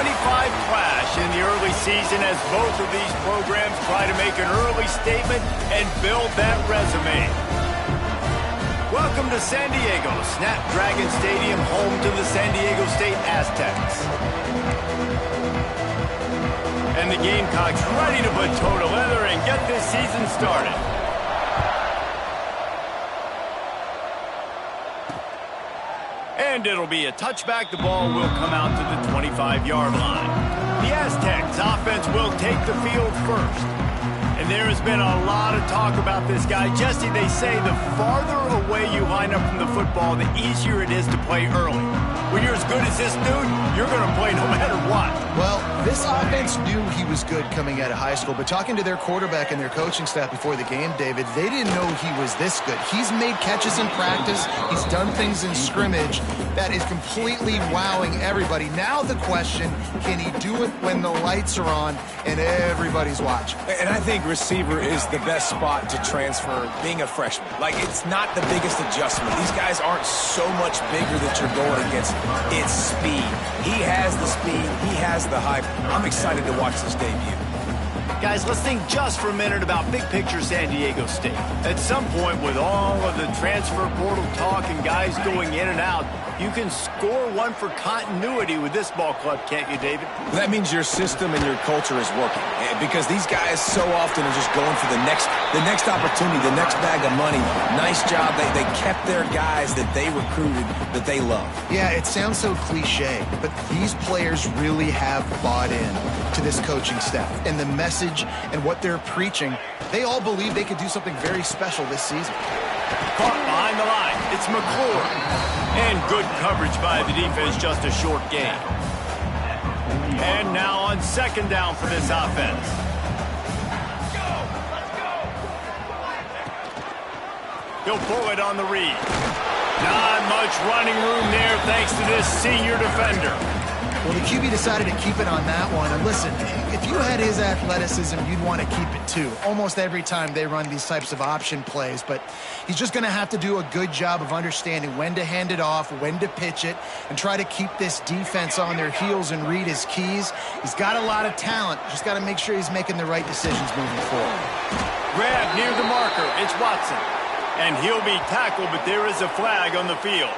clash in the early season as both of these programs try to make an early statement and build that resume. Welcome to San Diego, Snapdragon Stadium, home to the San Diego State Aztecs. And the Gamecocks ready to put toe to leather and get this season started. And it'll be a touchback. The ball will come out to the 25-yard line. The Aztecs offense will take the field first. And there has been a lot of talk about this guy. Jesse, they say the farther away you line up from the football, the easier it is to play early. When you're as good as this dude, you're going to play no matter what. Well, this offense knew he was good coming out of high school, but talking to their quarterback and their coaching staff before the game, David, they didn't know he was this good. He's made catches in practice. He's done things in scrimmage that is completely wowing everybody. Now the question, can he do it when the lights are on and everybody's watching? And I think receiver is the best spot to transfer being a freshman. Like, it's not the biggest adjustment. These guys aren't so much bigger that you're going against. It's speed. He has the speed. He has the hype. I'm excited to watch this debut. Guys, let's think just for a minute about big picture San Diego State. At some point, with all of the transfer portal talk and guys going in and out, you can score one for continuity with this ball club, can't you, David? That means your system and your culture is working. Because these guys so often are just going for the next opportunity, the next bag of money. Nice job. They kept their guys that they recruited, that they love. Yeah, it sounds so cliche, but these players really have bought in to this coaching staff and the message and what they're preaching. They all believe they could do something very special this season. Caught behind the line. It's McClure. And good coverage by the defense, just a short gain. And now on second down for this offense. He'll pull it on the read. Not much running room there thanks to this senior defender. Well, the QB decided to keep it on that one. And listen, if you had his athleticism, you'd want to keep it too. Almost every time they run these types of option plays. But he's just going to have to do a good job of understanding when to hand it off, when to pitch it, and try to keep this defense on their heels and read his keys. He's got a lot of talent. Just got to make sure he's making the right decisions moving forward. Grab near the marker. It's Watson. And he'll be tackled, but there is a flag on the field.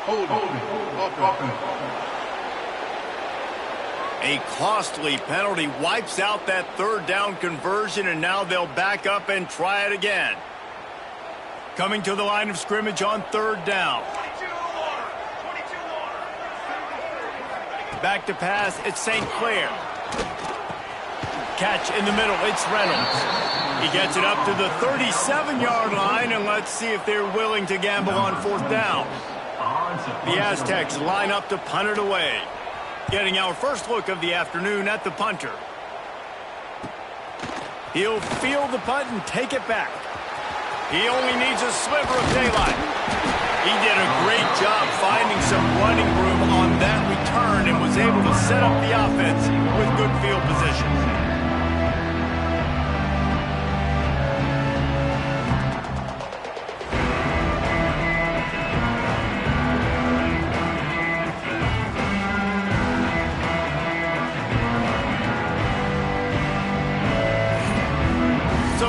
Hold on. A costly penalty wipes out that third down conversion, and now they'll back up and try it again. Coming to the line of scrimmage on third down. Back to pass, it's St. Clair. Catch in the middle, it's Reynolds. He gets it up to the 37-yard line, and let's see if they're willing to gamble on fourth down. The Aztecs line up to punt it away. Getting our first look of the afternoon at the punter. He'll field the punt and take it back. He only needs a sliver of daylight. He did a great job finding some running room on that return and was able to set up the offense with good field position.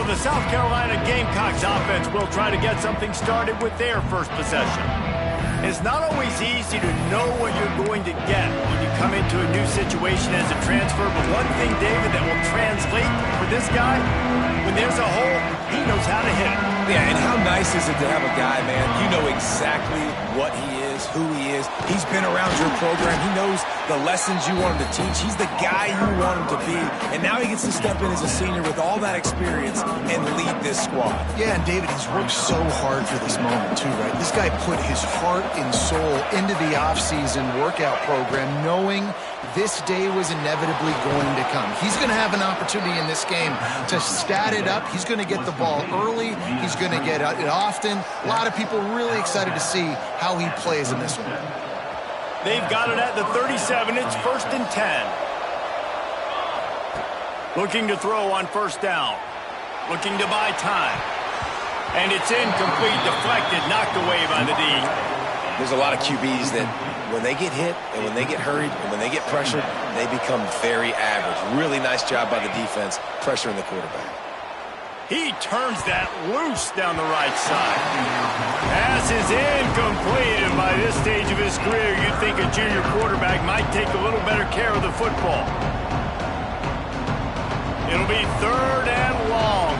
The South Carolina Gamecocks offense will try to get something started with their first possession. It's not always easy to know what you're going to get when you come into a new situation as a transfer, but one thing, David, that will translate for this guy, when there's a hole, he knows how to hit it. Yeah, and how nice is it to have a guy, man, you know exactly what he is, who he is. He's been around your program. He knows the lessons you want him to teach. He's the guy you want him to be. And now he gets to step in as a senior with all that experience and lead this squad. Yeah, and David, he's worked so hard for this moment too, right? This guy put his heart and soul into the offseason workout program knowing this day was inevitably going to come. He's going to have an opportunity in this game to stat it up. He's going to get the ball early. He's going to get it often. A lot of people really excited to see how he plays in this one. They've got it at the 37. It's 1st and 10. Looking to throw on first down. Looking to buy time. And it's incomplete, deflected, knocked away by the D. There's a lot of QBs that when they get hit and when they get hurried and when they get pressured, they become very average. Really nice job by the defense pressuring the quarterback. He turns that loose down the right side. Pass is incomplete, and by this stage of his career, you'd think a junior quarterback might take a little better care of the football. It'll be 3rd and long.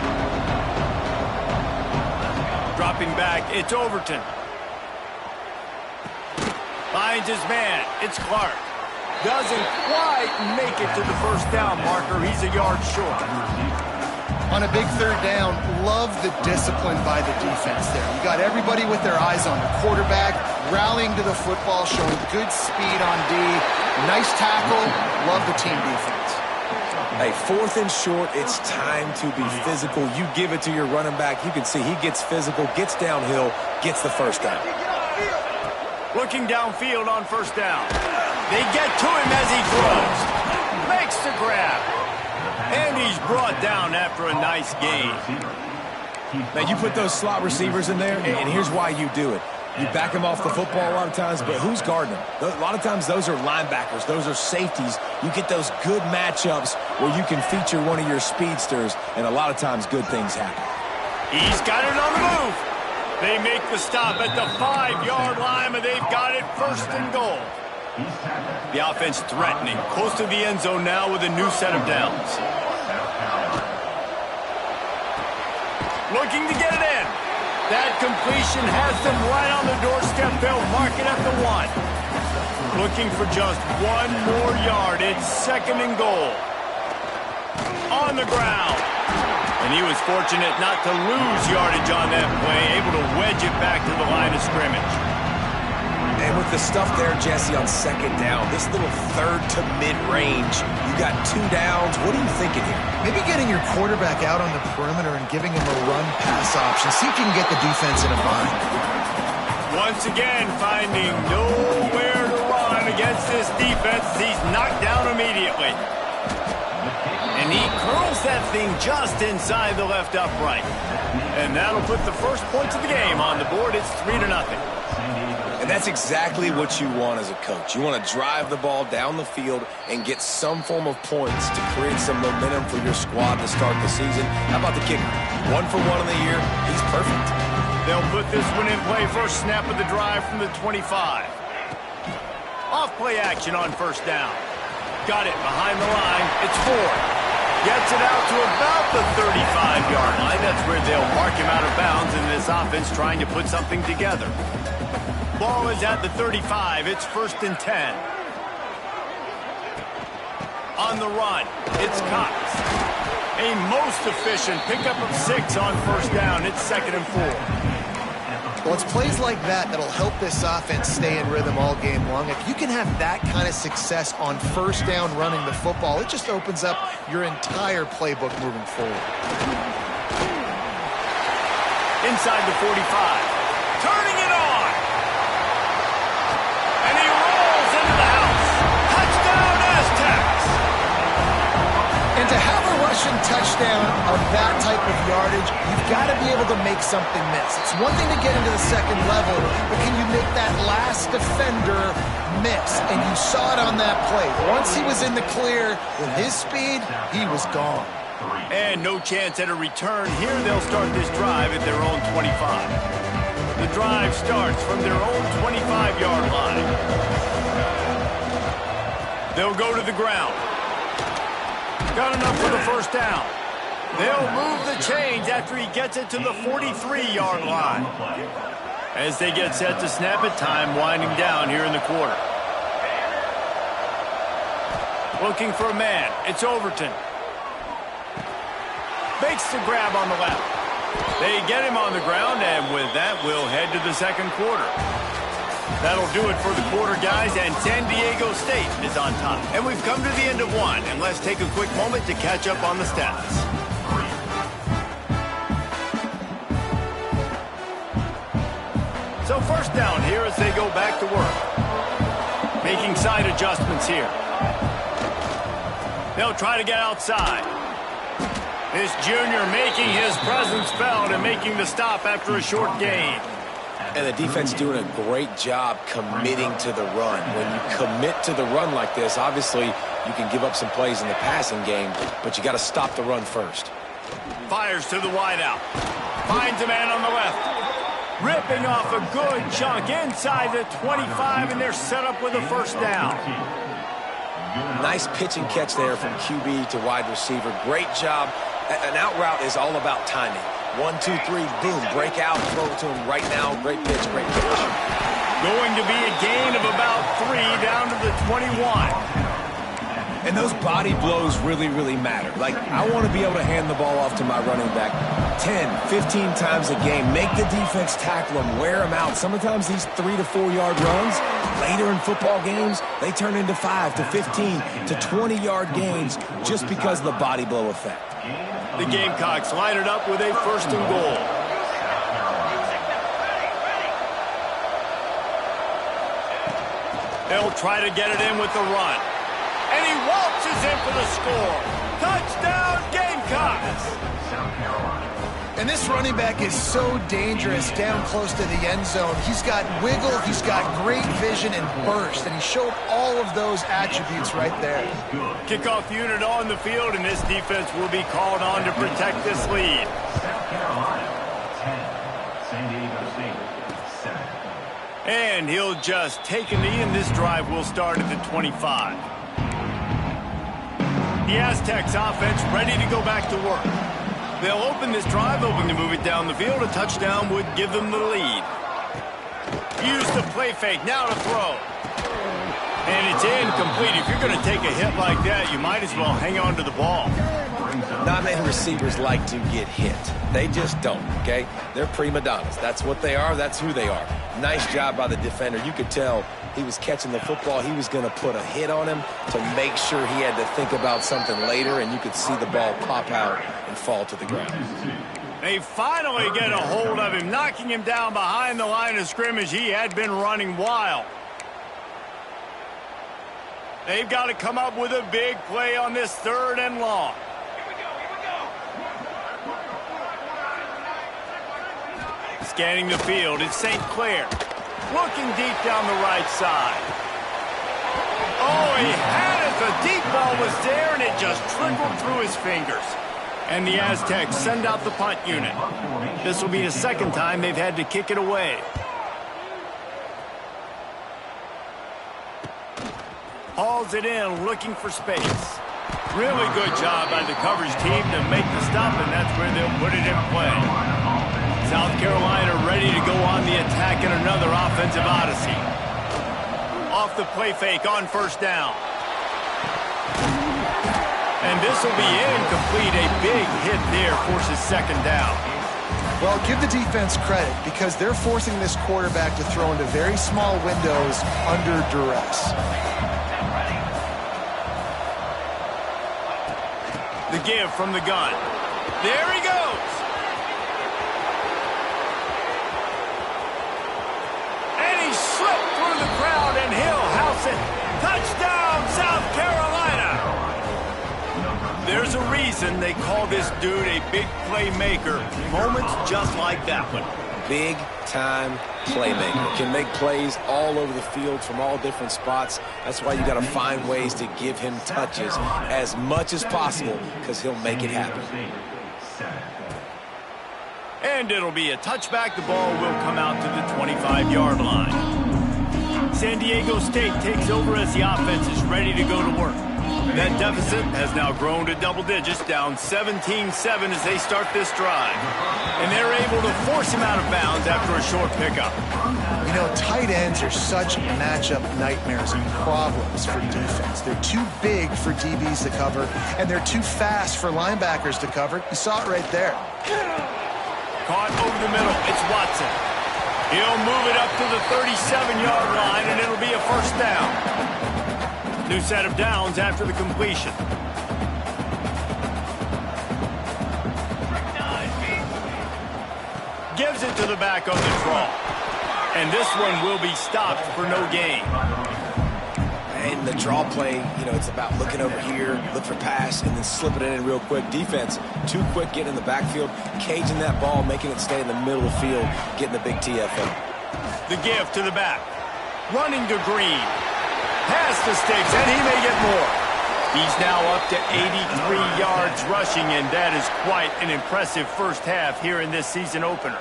Dropping back, it's Overton. Finds his man, it's Clark. Doesn't quite make it to the first down marker. He's a yard short. On a big 3rd down, love the discipline by the defense there. You got everybody with their eyes on the quarterback, rallying to the football, showing good speed on D. Nice tackle. Love the team defense. Hey, 4th and short, it's time to be physical. You give it to your running back. You can see he gets physical, gets downhill, gets the first down. Looking downfield on 1st down. They get to him as he throws. Makes the grab. And he's brought down after a nice gain. Now, you put those slot receivers in there, and here's why you do it. You back them off the football a lot of times, but who's guarding them? A lot of times those are linebackers. Those are safeties. You get those good matchups where you can feature one of your speedsters, and a lot of times good things happen. He's got it on the move. They make the stop at the 5-yard line, and they've got it 1st and goal. The offense threatening, close to the end zone now with a new set of downs. Looking to get it in. That completion has them right on the doorstep. They'll mark it at the 1. Looking for just 1 more yard. It's 2nd and goal. On the ground. And he was fortunate not to lose yardage on that play, able to wedge it back to the line of scrimmage. And with the stuff there, Jesse, on 2nd down, this little 3rd to mid-range, you got 2 downs. What are you thinking here? Maybe getting your quarterback out on the perimeter and giving him a run-pass option. See if you can get the defense in a bind. Once again, finding nowhere to run against this defense. He's knocked down immediately. And he curls that thing just inside the left upright. And that'll put the first points of the game on the board. It's 3-0. And that's exactly what you want as a coach. You want to drive the ball down the field and get some form of points to create some momentum for your squad to start the season. How about the kicker? 1 for 1 in the year. He's perfect. They'll put this one in play. First snap of the drive from the 25. Off play action on 1st down. Got it behind the line. It's Ford. Gets it out to about the 35-yard line. That's where they'll mark him out of bounds in this offense trying to put something together. Ball is at the 35. It's 1st and 10. On the run, it's Cox. A most efficient pickup of 6 on 1st down. It's 2nd and 4. Well, it's plays like that that'll help this offense stay in rhythm all game long. If you can have that kind of success on 1st down running the football, it just opens up your entire playbook moving forward. Inside the 45. Turning it on. And he rolls into the house. Touchdown, Aztecs. And to have a rushing touchdown of that type of yardage, you've got to be able to make something miss. It's one thing to get into the 2nd level, but can you make that last defender miss? And you saw it on that play. Once he was in the clear, with his speed, he was gone. And no chance at a return. Here they'll start this drive at their own 25. The drive starts from their own 25-yard line. They'll go to the ground. Got enough for the 1st down. They'll move the chains after he gets it to the 43-yard line. As they get set to snap it, time winding down here in the quarter. Looking for a man. It's Overton. Makes the grab on the left. They get him on the ground, and with that, we'll head to the 2nd quarter. That'll do it for the quarter, guys, and San Diego State is on top. And we've come to the end of 1, and let's take a quick moment to catch up on the stats. So 1st down here as they go back to work. Making side adjustments here. They'll try to get outside. This junior making his presence felt and making the stop after a short gain. And the defense doing a great job committing to the run. When you commit to the run like this, obviously you can give up some plays in the passing game, but you got to stop the run first. Fires to the wideout. Finds a man on the left. Ripping off a good chunk inside the 25, and they're set up with a first down. Nice pitch and catch there from QB to wide receiver. Great job. An out route is all about timing. 1, 2, 3, boom, break out, throw it to him right now. Great pitch, great catch. Going to be a gain of about 3 down to the 21. And those body blows really, really matter. Like, I want to be able to hand the ball off to my running back 10, 15 times a game. Make the defense tackle them, wear them out. Sometimes these 3 to 4 yard runs, later in football games, they turn into 5 to 15 to 20 yard gains just because of the body blow effect. The Gamecocks line it up with a first and goal. They'll try to get it in with the run. And he waltzes in for the score. Touchdown, Gamecocks! And this running back is so dangerous down close to the end zone. He's got wiggle, he's got great vision and burst, and he showed all of those attributes right there. Kickoff unit on the field, and this defense will be called on to protect this lead. South Carolina, 10. San Diego State, 7. And he'll just take a knee, and this drive will start at the 25. The Aztecs offense ready to go back to work. They'll open this drive, hoping to move it down the field. A touchdown would give them the lead. Use the play fake, now to throw. And it's incomplete. If you're going to take a hit like that, you might as well hang on to the ball. Not many receivers like to get hit. They just don't, okay? They're prima donnas. That's what they are. That's who they are. Nice job by the defender. You could tell he was catching the football. He was going to put a hit on him to make sure he had to think about something later, and you could see the ball pop out and fall to the ground. They finally get a hold of him, knocking him down behind the line of scrimmage. He had been running wild. They've got to come up with a big play on this 3rd and long. Scanning the field, it's St. Clair. Looking deep down the right side. Oh, he had it. The deep ball was there, and it just trickled through his fingers. And the Aztecs send out the punt unit. This will be the 2nd time they've had to kick it away. Hauls it in, looking for space. Really good job by the coverage team to make the stop, and that's where they'll put it in play. South Carolina ready to go on the attack in another offensive odyssey. Off the play fake on 1st down. And this will be incomplete. A big hit there forces 2nd down. Well, give the defense credit because they're forcing this quarterback to throw into very small windows under duress. The give from the gun. There he goes. Slipped through the crowd, and he'll house it. Touchdown, South Carolina! There's a reason they call this dude a big playmaker. Moments just like that one. Big-time playmaker. Can make plays all over the field from all different spots. That's why you got to find ways to give him touches as much as possible because he'll make it happen. And it'll be a touchback. The ball will come out to the 25-yard line. San Diego State takes over as the offense is ready to go to work. That deficit has now grown to double digits, down 17-7 as they start this drive. And they're able to force him out of bounds after a short pickup. You know, tight ends are such matchup nightmares and problems for defense. They're too big for DBs to cover, and they're too fast for linebackers to cover. You saw it right there. Caught over the middle. It's Watson. He'll move it up to the 37-yard line, and it'll be a 1st down. New set of downs after the completion. Gives it to the back on the draw. And this one will be stopped for no gain. And the draw play, you know, it's about looking over here, look for pass, and then slipping it in real quick. Defense, too quick getting in the backfield, caging that ball, making it stay in the middle of the field, getting the big TFL. The give to the back. Running to Green. Past the sticks, and he may get more. He's now up to 83 yards rushing, and that is quite an impressive first half here in this season opener.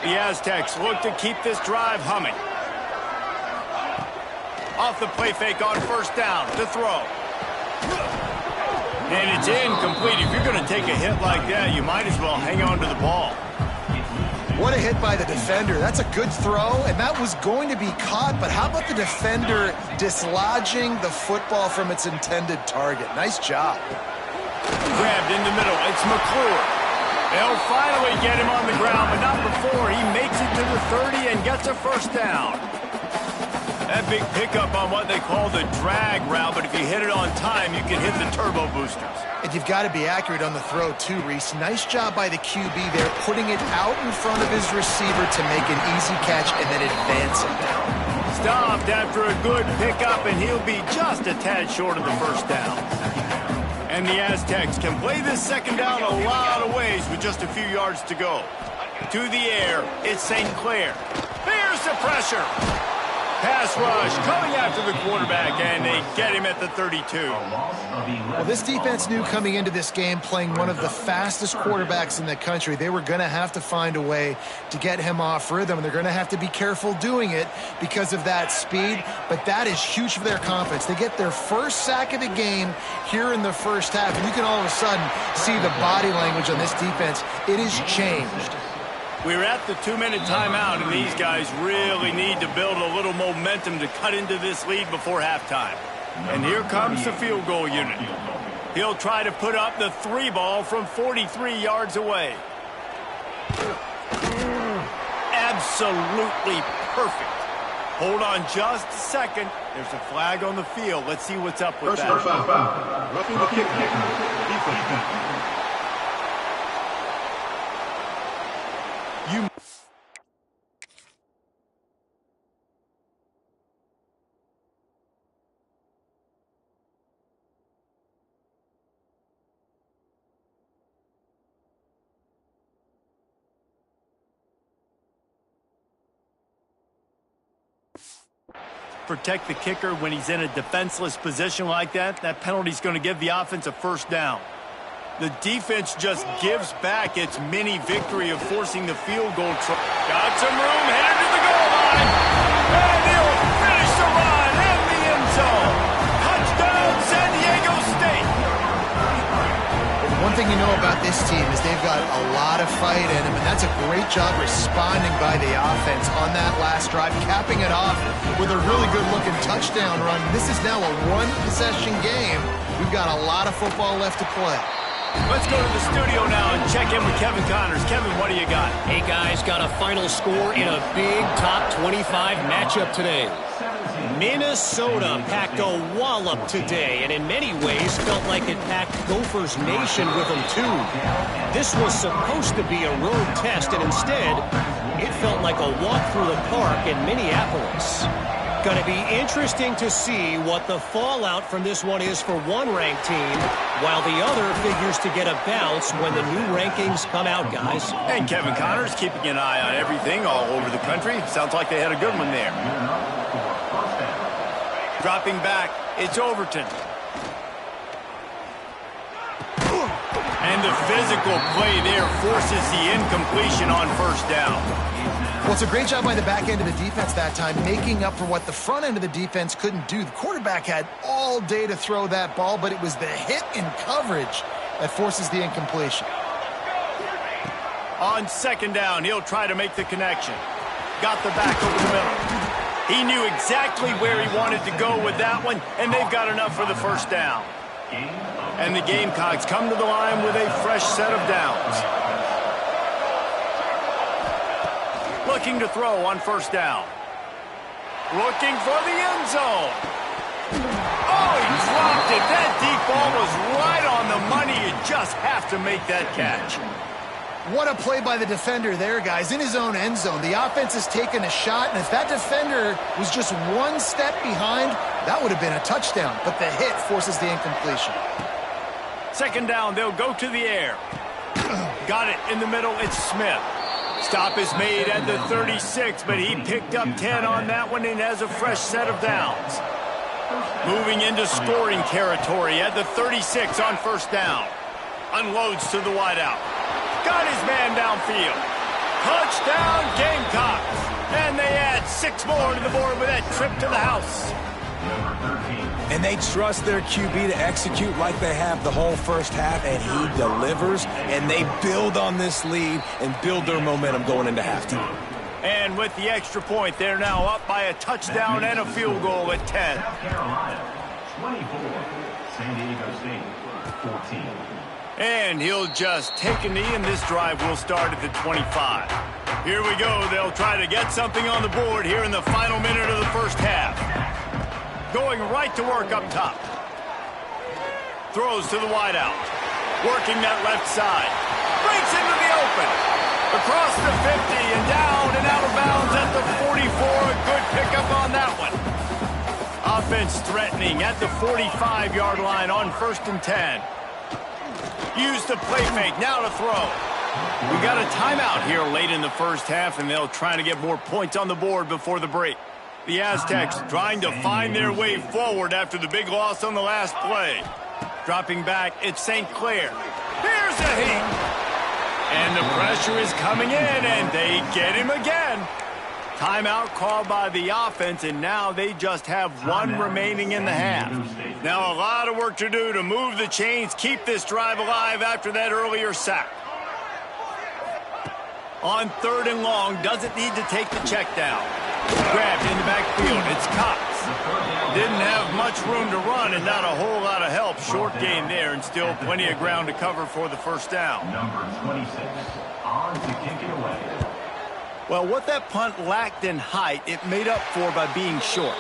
The Aztecs look to keep this drive humming. Off the play fake on first down to throw. And it's incomplete. If you're going to take a hit like that, you might as well hang on to the ball. What a hit by the defender. That's a good throw, and that was going to be caught, but how about the defender dislodging the football from its intended target? Nice job. Grabbed in the middle. It's McClure. They'll finally get him on the ground, but not before he makes it to the 30 and gets a first down. That big pickup on what they call the drag route, but if you hit it on time, you can hit the turbo boosters. And you've got to be accurate on the throw too, Reese. Nice job by the QB there, putting it out in front of his receiver to make an easy catch and then advance it. Stopped after a good pickup, and he'll be just a tad short of the first down. And the Aztecs can play this second down a lot of ways with just a few yards to go. To the air, it's St. Clair. Here's the pressure. Pass rush coming after the quarterback, and they get him at the 32. Well, this defense knew coming into this game, playing one of the fastest quarterbacks in the country, they were going to have to find a way to get him off rhythm, and they're going to have to be careful doing it because of that speed, but that is huge for their confidence. They get their first sack of the game here in the first half, and you can all of a sudden see the body language on this defense. It has changed. We're at the 2-minute timeout, and these guys really need to build a little momentum to cut into this lead before halftime. And here comes the field goal unit. He'll try to put up the 3 ball from 43 yards away. Absolutely perfect. Hold on just a second. There's a flag on the field. Let's see what's up with that. Roughing the kick. Defense. Protect the kicker when he's in a defenseless position like that. That penalty's going to give the offense a first down. The defense just gives back its mini victory of forcing the field goal. Got some room, headed to the goal line. And he'll finish the run in the end zone. Touchdown, San Diego State. One thing you know about this team is they've got a lot of fight in them, and that's a great job responding by the offense on that last drive, capping it off with a really good-looking touchdown run. This is now a one-possession game. We've got a lot of football left to play. Let's go to the studio now and check in with Kevin Connors. Kevin, what do you got? Hey, guys, got a final score in a big top 25 matchup today. Minnesota packed a wallop today, and in many ways felt like it packed Gophers Nation with them, too. This was supposed to be a road test, and instead, it felt like a walk through the park in Minneapolis. Going to be interesting to see what the fallout from this one is for one ranked team, while the other figures to get a bounce when the new rankings come out, guys. And Kevin Connors keeping an eye on everything all over the country. Sounds like they had a good one there. Dropping back, it's Overton. And the physical play there forces the incompletion on first down. Well, it's a great job by the back end of the defense that time, making up for what the front end of the defense couldn't do. The quarterback had all day to throw that ball, but it was the hit in coverage that forces the incompletion. On second down, he'll try to make the connection. Got the back over the middle. He knew exactly where he wanted to go with that one, and they've got enough for the first down. And the Gamecocks come to the line with a fresh set of downs. Looking to throw on first down. Looking for the end zone. Oh, he dropped it. That deep ball was right on the money. You just have to make that catch. What a play by the defender there, guys. In his own end zone, the offense has taken a shot, and if that defender was just one step behind, that would have been a touchdown. But the hit forces the incompletion. Second down, they'll go to the air. Got it in the middle. It's Smith. Stop is made at the 36, but he picked up 10 on that one and has a fresh set of downs. Moving into scoring territory at the 36 on first down. Unloads to the wideout. Got his man downfield. Touchdown Gamecocks. And they add 6 more to the board with that trip to the house. And they trust their QB to execute like they have the whole first half, and he delivers, and they build on this lead and build their momentum going into halftime. And with the extra point, they're now up by a touchdown and a field goal at 10. South Carolina, 24. San Diego State, 14. And he'll just take a knee, and this drive will start at the 25. Here we go. They'll try to get something on the board here in the final minute of the first half. Going right to work up top. Throws to the wideout. Working that left side. Breaks into the open. Across the 50 and down and out of bounds at the 44. A good pickup on that one. Offense threatening at the 45-yard line on 1st and 10. Use the play fake. Now to throw. We got a timeout here late in the first half, and they'll try to get more points on the board before the break. The Aztecs trying to find their way forward after the big loss on the last play. Dropping back, it's St. Clair. Here's a heat. And the pressure is coming in, and they get him again. Timeout called by the offense, and now they just have one remaining in the half. Now a lot of work to do to move the chains, keep this drive alive after that earlier sack. On 3rd and long, doesn't need to take the check down. Grabbed in the backfield, it's Cox. Didn't have much room to run and not a whole lot of help. Short gain there and still plenty of ground to cover for the first down. Number 26, on to kick it away. Well, what that punt lacked in height, it made up for by being short.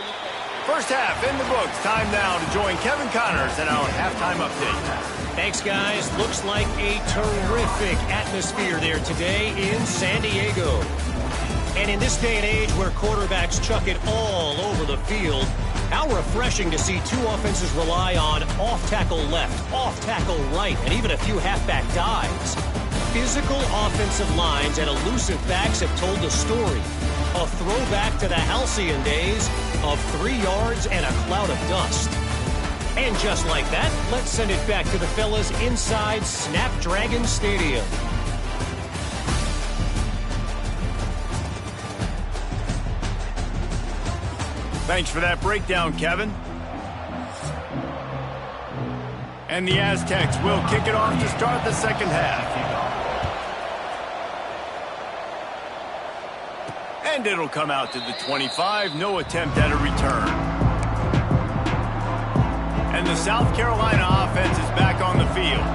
First half in the books. Time now to join Kevin Connors in our halftime update. Thanks, guys. Looks like a terrific atmosphere there today in San Diego. And in this day and age where quarterbacks chuck it all over the field, how refreshing to see two offenses rely on off-tackle left, off-tackle right, and even a few halfback dives. Physical offensive lines and elusive backs have told the story. A throwback to the halcyon days of 3 yards and a cloud of dust. And just like that, let's send it back to the fellas inside Snapdragon Stadium. Thanks for that breakdown, Kevin. And the Aztecs will kick it off to start the second half. And it'll come out to the 25. No attempt at a return. And the South Carolina offense is back on the field.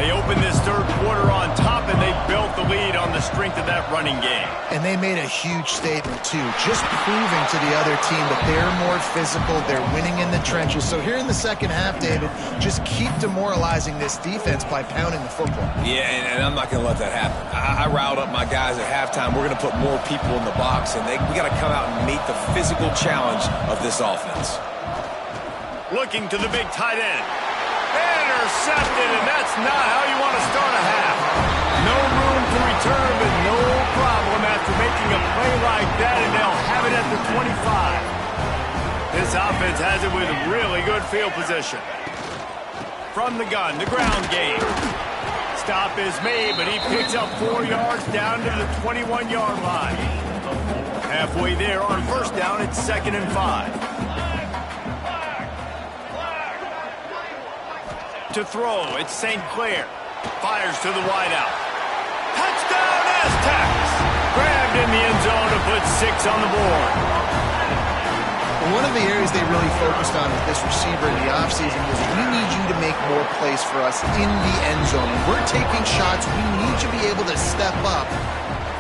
They opened this third quarter on top, and they built the lead on the strength of that running game. And they made a huge statement, too, just proving to the other team that they're more physical, they're winning in the trenches. So here in the second half, David, just keep demoralizing this defense by pounding the football. Yeah, and I'm not going to let that happen. I riled up my guys at halftime. We're going to put more people in the box, and we got to come out and meet the physical challenge of this offense. Looking to the big tight end. Intercepted, and that's not how you want to start a half. No room to return, but no problem after making a play like that, and they'll have it at the 25. This offense has it with really good field position. From the gun, the ground game. Stop is made, but he picks up 4 yards down to the 21-yard line. Halfway there on first down, it's 2nd and 5. To throw, it's St. Clair. Fires to the wideout. Touchdown, Aztecs! Grabbed in the end zone to put 6 on the board. One of the areas they really focused on with this receiver in the offseason was, we need you to make more plays for us in the end zone. When we're taking shots, we need you to be able to step up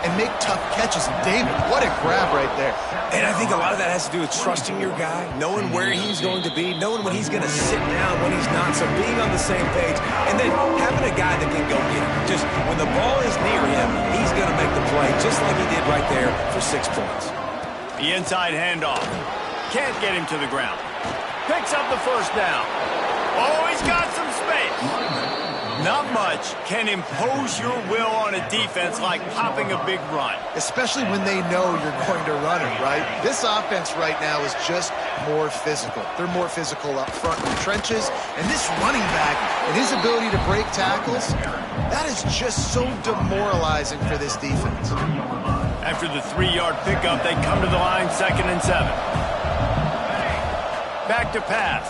and make tough catches. And David, what a grab right there. And I think a lot of that has to do with trusting your guy, knowing where he's going to be, knowing when he's going to sit down, when he's not, so being on the same page, and then having a guy that can go get it. Just when the ball is near him, he's going to make the play, just like he did right there for 6 points. The inside handoff. Can't get him to the ground. Picks up the first down. Oh, he's got some space. Not much can impose your will on a defense like popping a big run. Especially when they know you're going to run it, right? This offense right now is just more physical. They're more physical up front in the trenches. And this running back and his ability to break tackles, that is just so demoralizing for this defense. After the 3-yard pickup, they come to the line 2nd and 7. Back to pass.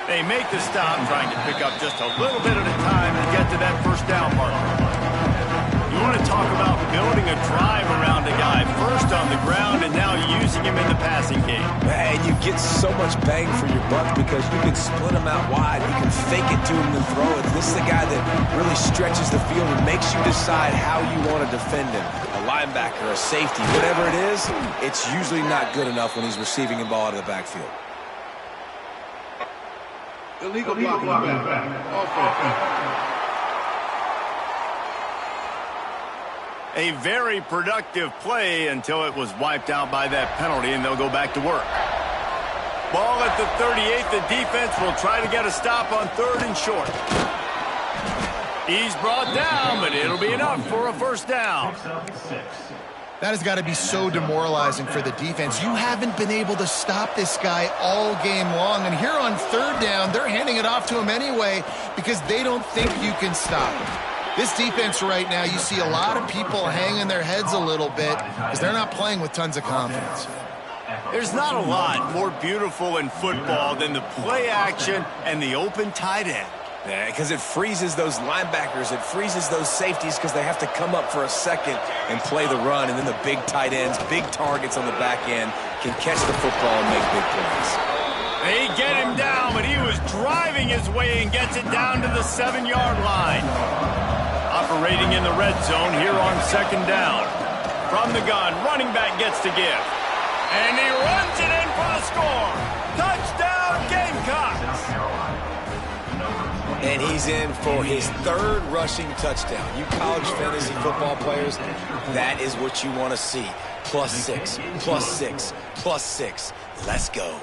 They make the stop, trying to pick up just a little bit at a time to get to that first down marker. You want to talk about building a drive around a guy first on the ground and now using him in the passing game. And you get so much bang for your buck because you can split him out wide. You can fake it to him and throw it. This is a guy that really stretches the field and makes you decide how you want to defend him. A linebacker, a safety, whatever it is, it's usually not good enough when he's receiving the ball out of the backfield. Illegal blocking back. A very productive play until it was wiped out by that penalty, and they'll go back to work. Ball at the 38. The defense will try to get a stop on 3rd and short. He's brought down, but it'll be enough for a first down. That has got to be so demoralizing for the defense. You haven't been able to stop this guy all game long. And here on 3rd down, they're handing it off to him anyway because they don't think you can stop him. This defense right now, you see a lot of people hanging their heads a little bit because they're not playing with tons of confidence. There's not a lot more beautiful in football than the play action and the open tight end. Yeah, because it freezes those linebackers. It freezes those safeties because they have to come up for a second and play the run. And then the big tight ends, big targets on the back end can catch the football and make big plays. They get him down, but he was driving his way and gets it down to the 7-yard line. Operating in the red zone here on 2nd down. From the gun, running back gets to give. And he runs it in for the score. Touchdown, Gamecocks! And he's in for his 3rd rushing touchdown. You college fantasy football players, that is what you want to see. +6, +6, +6. Let's go.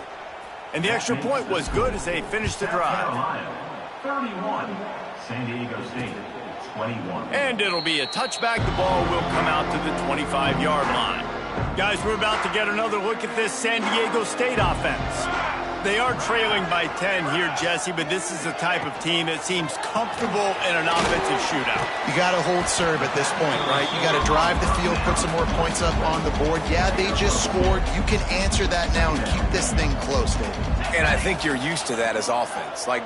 And the extra point was good as they finished the drive. 31, San Diego State, 21. And it'll be a touchback. The ball will come out to the 25-yard line. Guys, we're about to get another look at this San Diego State offense. They are trailing by 10 here, Jesse, but this is the type of team that seems comfortable in an offensive shootout. You got to hold serve at this point, right? You got to drive the field, put some more points up on the board. Yeah, they just scored. You can answer that now and keep this thing close, David. And I think you're used to that as offense. Like,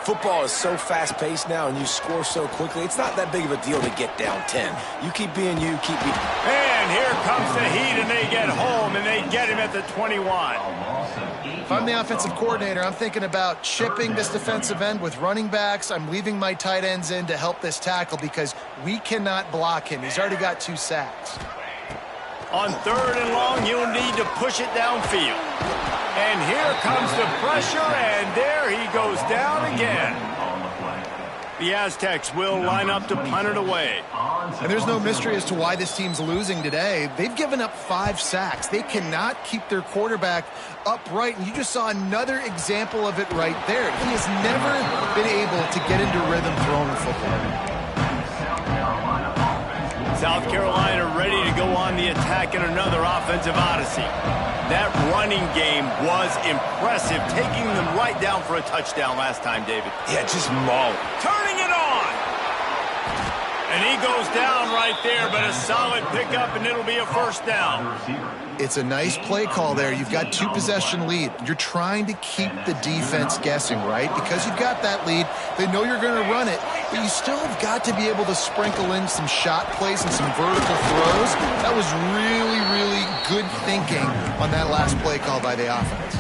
football is so fast-paced now and you score so quickly, it's not that big of a deal to get down 10. You keep being you, keep being... And here comes the heat, and they get home, and they get him at the 21. If I'm the offensive coordinator, I'm thinking about chipping this defensive end with running backs. I'm leaving my tight ends in to help this tackle because we cannot block him. He's already got 2 sacks. On 3rd and long, you'll need to push it downfield. And here comes the pressure, and there he goes down again. The Aztecs will line up to punt it away. And there's no mystery as to why this team's losing today. They've given up 5 sacks. They cannot keep their quarterback upright, and you just saw another example of it right there. He has never been able to get into rhythm throwing the football. South Carolina ready to go on the attack in another offensive odyssey. That running game was impressive, taking them right down for a touchdown last time, David. Yeah, just maul. Turning it on! And he goes down right there, but a solid pickup, and it'll be a first down. It's a nice play call there. You've got 2-possession lead. You're trying to keep the defense guessing, right? Because you've got that lead. They know you're going to run it, but you still have got to be able to sprinkle in some shot plays and some vertical throws. That was really, really good thinking on that last play call by the offense.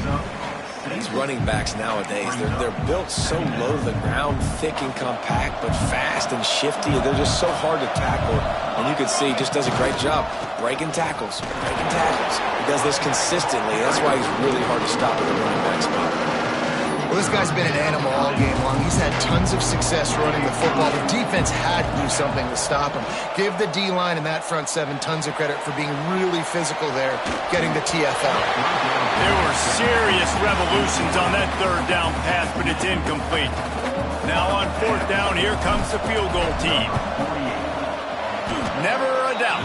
These running backs nowadays, they're built so low to the ground, thick and compact, but fast and shifty. They're just so hard to tackle. And you can see he just does a great job breaking tackles, breaking tackles. He does this consistently. That's why he's really hard to stop at the running back spot. Well, this guy's been an animal all game long. He's had tons of success running the football. The defense had to do something to stop him. Give the D-line and that front 7 tons of credit for being really physical there, getting the TFL. There were serious revolutions on that 3rd down pass, but it's incomplete. Now on 4th down, here comes the field goal team. Never a doubt.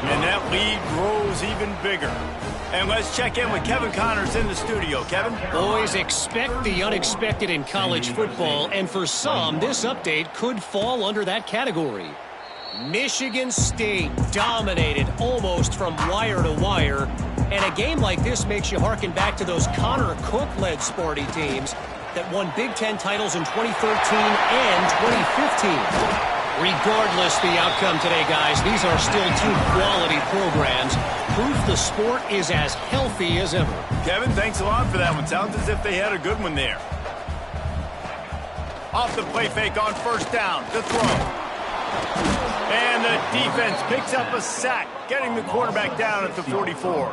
And that lead grows even bigger. And let's check in with Kevin Connors in the studio. Kevin? Boys, expect the unexpected in college football, and for some, this update could fall under that category. Michigan State dominated almost from wire to wire, and a game like this makes you harken back to those Connor Cook-led Sparty teams that won Big Ten titles in 2013 and 2015. Regardless the outcome today, guys, these are still two quality programs. Proof the sport is as healthy as ever. Kevin, thanks a lot for that one. Sounds as if they had a good one there. Off the play fake on 1st down. The throw. And the defense picks up a sack, getting the quarterback down at the 44.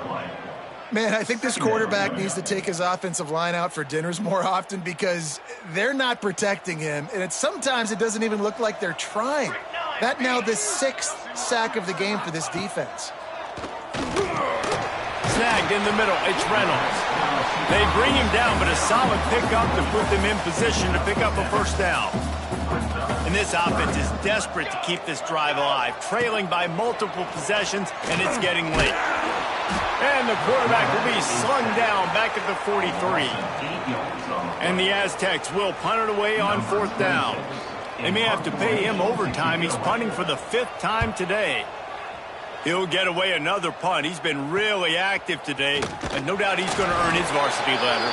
Man, I think this quarterback needs to take his offensive line out for dinners more often because they're not protecting him. And sometimes it doesn't even look like they're trying. That now the 6th sack of the game for this defense. Snagged in the middle. It's Reynolds. They bring him down, but a solid pickup to put them in position to pick up a 1st down. And this offense is desperate to keep this drive alive, trailing by multiple possessions, and it's getting late. And the quarterback will be slung down back at the 43. And the Aztecs will punt it away on 4th down. They may have to pay him overtime. He's punting for the 5th time today. He'll get away another punt. He's been really active today, and no doubt he's going to earn his varsity letter.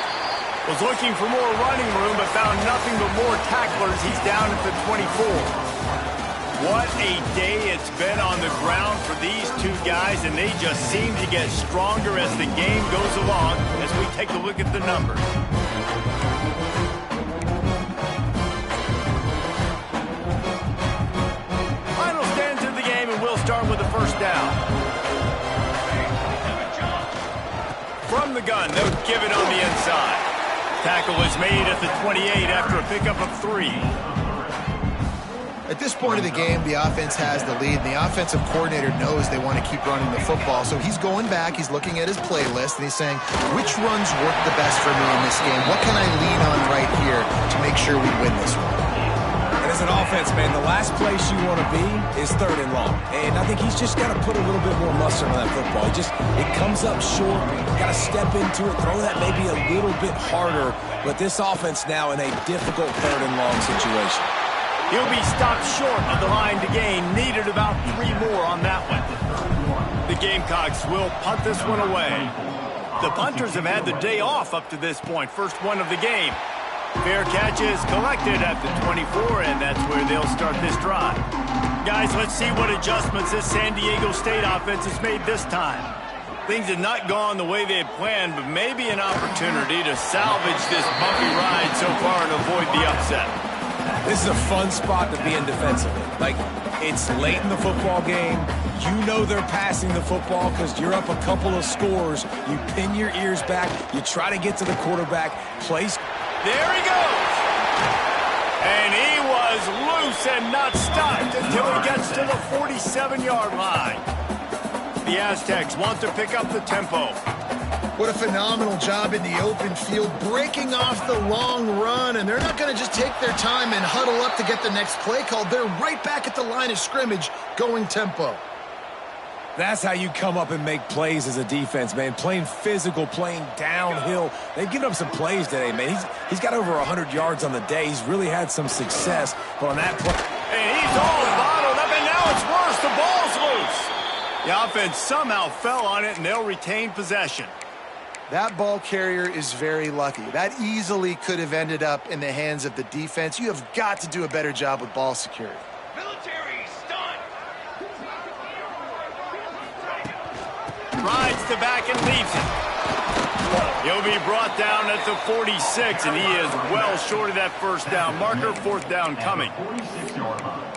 Was looking for more running room, but found nothing but more tacklers. He's down at the 24. What a day it's been on the ground for these two guys, and they just seem to get stronger as the game goes along as we take a look at the numbers. Final stands of the game, and we'll start with the 1st down. From the gun, they'll give it on the inside. Tackle is made at the 28 after a pickup of 3. At this point of the game, the offense has the lead, and the offensive coordinator knows they want to keep running the football. So he's going back, he's looking at his playlist, and he's saying, which runs work the best for me in this game? What can I lean on right here to make sure we win this one? And as an offense, man, the last place you want to be is 3rd and long. And I think he's just got to put a little bit more mustard on that football. It comes up short. Got to step into it, throw that maybe a little bit harder. But this offense now in a difficult 3rd and long situation. He'll be stopped short of the line to gain. Needed about 3 more on that one. The Gamecocks will punt this one away. The punters have had the day off up to this point. First one of the game. Fair catch is collected at the 24, and that's where they'll start this drive. Guys, let's see what adjustments this San Diego State offense has made this time. Things have not gone the way they had planned, but maybe an opportunity to salvage this bumpy ride so far and avoid the upset. This is a fun spot to be in defensively. Like, it's late in the football game. You know they're passing the football because you're up a couple of scores. You pin your ears back. You try to get to the quarterback. Place. There he goes. And he was loose and not stopped until he gets to the 47-yard line. The Aztecs want to pick up the tempo. What a phenomenal job in the open field, breaking off the long run, and they're not going to just take their time and huddle up to get the next play called. They're right back at the line of scrimmage, going tempo. That's how you come up and make plays as a defense, man. Playing physical, playing downhill. They've given up some plays today, man. He's got over 100 yards on the day. He's really had some success. But on that play... And he's all bottled up, and now it's worse. The ball's loose. The offense somehow fell on it, and they'll retain possession. That ball carrier is very lucky. That easily could have ended up in the hands of the defense. You have got to do a better job with ball security. Military stunt. Rides to back and leaves it. He'll be brought down at the 46, and he is well short of that 1st down marker. 4th down coming.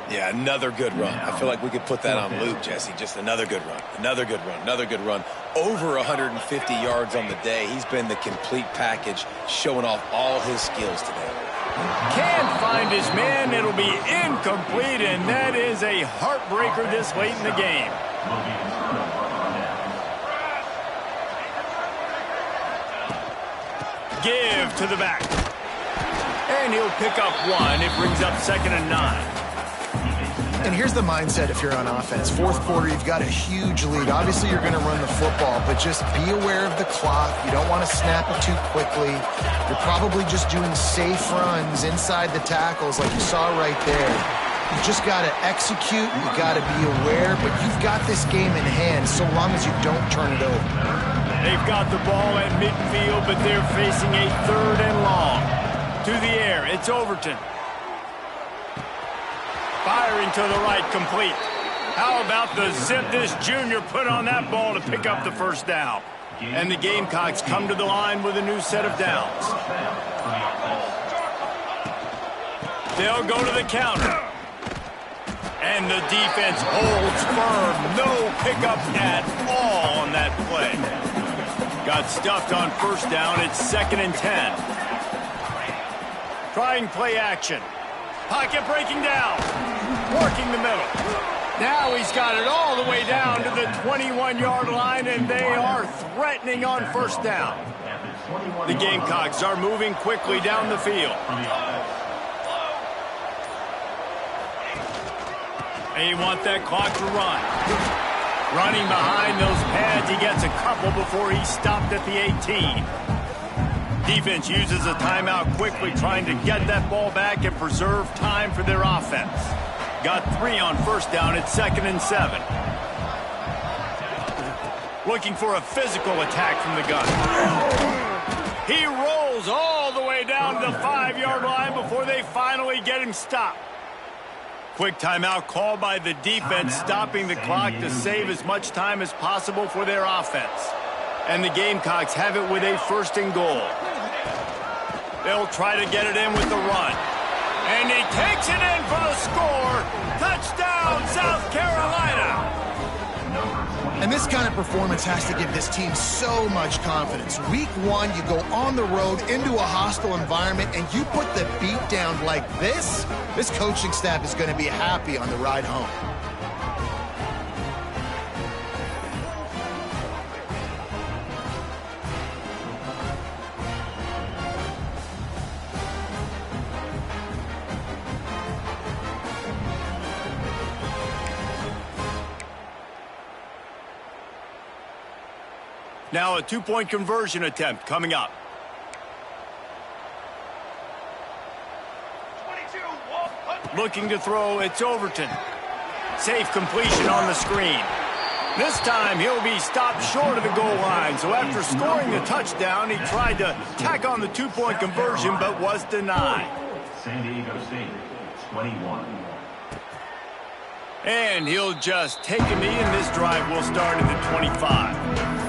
Yeah, another good run. I feel like we could put that on loop, Jesse. Just another good run, another good run, another good run. Over 150 yards on the day. He's been the complete package, showing off all his skills today. Can't find his man. It'll be incomplete, and that is a heartbreaker this late in the game. Give to the back. And he'll pick up 1. It brings up 2nd and 9. And here's the mindset if you're on offense. Fourth quarter, you've got a huge lead. Obviously, you're going to run the football, but just be aware of the clock. You don't want to snap it too quickly. You're probably just doing safe runs inside the tackles like you saw right there. You just got to execute. You got to be aware, but you've got this game in hand so long as you don't turn it over. They've got the ball at midfield, but they're facing a 3rd and long. To the air, it's Overton. Firing to the right, complete. How about the zip this junior put on that ball to pick up the first down? And the Gamecocks come to the line with a new set of downs. They'll go to the counter. And the defense holds firm. No pickup at all on that play. Got stuffed on first down. It's 2nd and 10. Trying play action. Pocket breaking down. Working the middle. Now he's got it all the way down to the 21-yard line, and they are threatening on first down. The Gamecocks are moving quickly down the field. They want that clock to run. Running behind those pads, he gets a couple before he's stopped at the 18. Defense uses a timeout quickly, trying to get that ball back and preserve time for their offense. Got 3 on first down at 2nd and 7. Looking for a physical attack from the gun. He rolls all the way down to the 5-yard line before they finally get him stopped. Quick timeout called by the defense, stopping the clock to save as much time as possible for their offense. And the Gamecocks have it with a 1st and goal. They'll try to get it in with the run. And he takes it in for the score. Touchdown, South Carolina. And this kind of performance has to give this team so much confidence. Week 1, you go on the road into a hostile environment, and you put the beat down like this coaching staff is going to be happy on the ride home. Now a 2-point conversion attempt coming up. Looking to throw, it's Overton. Safe completion on the screen. This time he'll be stopped short of the goal line. So after scoring the touchdown, he tried to tack on the 2-point conversion but was denied. San Diego State, 21. And he'll just take a knee, and this drive will start at the 25.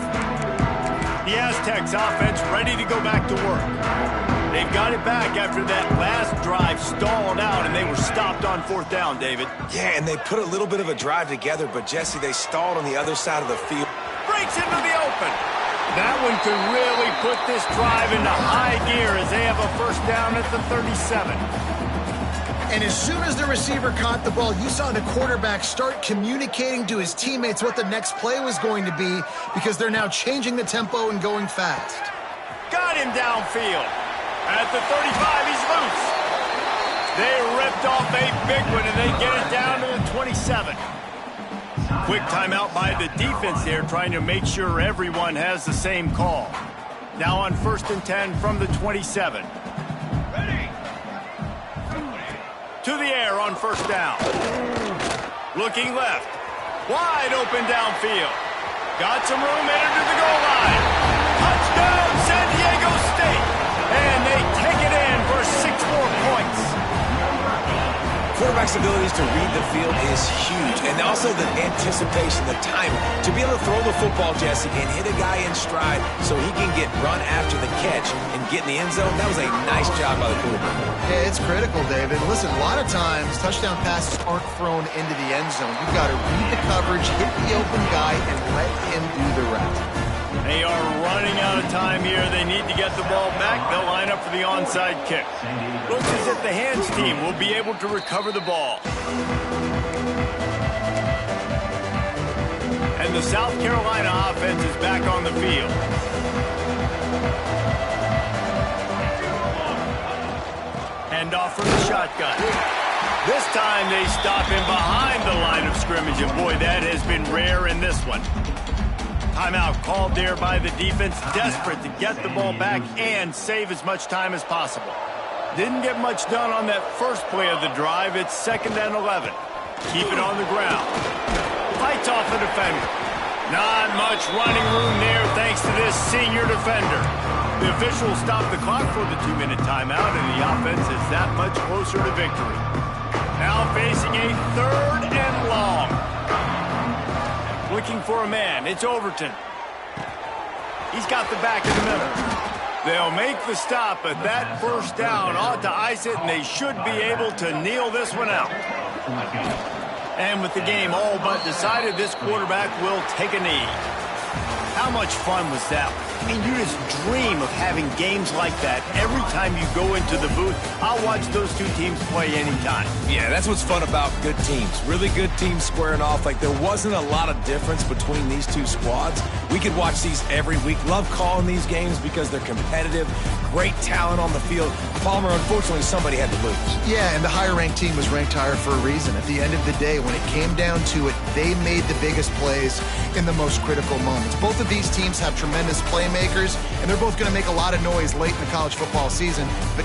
The Aztecs offense ready to go back to work. They've got it back after that last drive stalled out, and they were stopped on 4th down, David. Yeah, and they put a little bit of a drive together, but, Jesse, they stalled on the other side of the field. Breaks into the open. That one could really put this drive into high gear as they have a 1st down at the 37. And as soon as the receiver caught the ball, you saw the quarterback start communicating to his teammates what the next play was going to be, because they're now changing the tempo and going fast. Got him downfield. At the 35, he's loose. They ripped off a big one, and they get it down to the 27. Quick timeout by the defense there, trying to make sure everyone has the same call. Now on 1st and 10 from the 27. To the air on 1st down. Looking left. Wide open downfield. Got some room, entered to the goal line. Touchdown, San Diego State. And they take it in for 6 more points. Quarterback's abilities to read the field is huge, and also the anticipation, the timing. To be able to throw the football, Jesse, and hit a guy in stride so he can get run after the catch and get in the end zone, that was a nice job by the quarterback. Yeah, it's critical, David. Listen, a lot of times touchdown passes aren't thrown into the end zone. You've got to read the coverage, hit the open guy, and let him do the rest. They are running out of time here. They need to get the ball back. They'll line up for the onside kick. Looks as if the hands team will be able to recover the ball. And the South Carolina offense is back on the field. Handoff from the shotgun. This time they stop him behind the line of scrimmage, and boy, that has been rare in this one. Timeout called there by the defense, desperate to get the ball back and save as much time as possible. Didn't get much done on that first play of the drive. It's 2nd and 11. Keep it on the ground. Fights off the defender. Not much running room there thanks to this senior defender. The officials stopped the clock for the 2-minute timeout, and the offense is that much closer to victory. Now facing a 3rd and long. Looking for a man. It's Overton. He's got the back in the middle. They'll make the stop, but that first down ought to ice it, and they should be able to kneel this one out. And with the game all but decided, this quarterback will take a knee. How much fun was that? I mean, you just dream of having games like that every time you go into the booth. I'll watch those two teams play anytime. Yeah, that's what's fun about good teams. Really good teams squaring off. Like, there wasn't a lot of difference between these two squads. We could watch these every week. Love calling these games because they're competitive. Great talent on the field. Palmer, unfortunately, somebody had to lose. Yeah, and the higher-ranked team was ranked higher for a reason. At the end of the day, when it came down to it, they made the biggest plays in the most critical moments. Both of these teams have tremendous playmakers, and they're both going to make a lot of noise late in the college football season. But